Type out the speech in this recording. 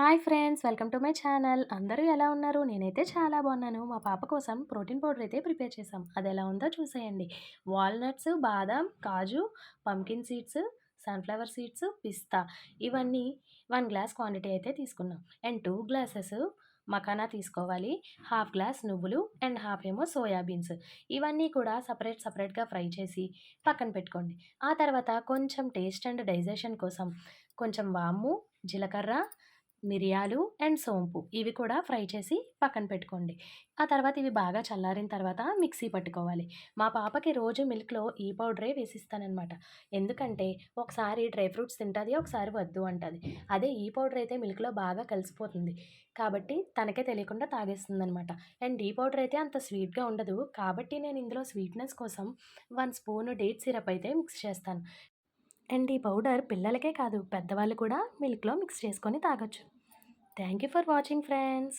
Hi friends! Welcome to my channel. అందరూ ఎలా ఉన్నారు? నేనైతే చాలా బాగున్నాను. మా పాప కోసం ప్రోటీన్ పౌడర్ అయితే ప్రిపేర్ చేశాం. అదెలా ఉందో చూసేయండి. వాల్‌నట్స్, బాదాం, కాజు, పంకిన్ సీడ్స్, సన్‌ఫ్లవర్ సీడ్స్, పిస్తా ఇవన్నీ 1 గ్లాస్ క్వాంటిటీ అయితే తీసుకున్నాం. అండ్ 2 గ్లాసెస్ మకానా తీసుకోవాలి. హాఫ్ గ్లాస్ నువ్వులు అండ్ హాఫ్ ఏమో సోయా బీన్స్. ఇవన్నీ కూడా సెపరేట్‌గా ఫ్రై చేసి పక్కన పెట్టుకోండి. ఆ తర్వాత కొంచెం టేస్ట్ అండ్ డైజెషన్ కోసం కొంచెం వాము, జీలకర్ర, మిరియాలు అండ్ సోంపు ఇవి కూడా ఫ్రై చేసి పక్కన పెట్టుకోండి. ఆ తర్వాత ఇవి బాగా చల్లారిన తర్వాత మిక్సీ పట్టుకోవాలి. మా పాపకి రోజు మిల్క్‌లో ఈ పౌడరే వేసిస్తాననమాట. ఎందుకంటే ఒకసారి డ్రై ఫ్రూట్స్ తింటది, ఒకసారి వద్దు అంటది. అదే ఈ పౌడర్ అయితే మిల్క్‌లో బాగా కలిసిపోతుంది. కాబట్టి తనకే తెలియకుండా తాగేస్తుందనమాట. అండ్ ఈ పౌడర్ అయితే అంత స్వీట్‌గా ఉండదు. కాబట్టి నేను ఇందులో స్వీట్‌నెస్ కోసం 1 స్పూను డేట్ సిరప్ అయితే మిక్స్ చేస్తాను. అండ్ ఈ పౌడర్ పిల్లలకే కాదు పెద్దవాళ్ళు కూడా మిల్క్‌లో మిక్స్ చేసుకొని తాగొచ్చు. Thank you for watching friends.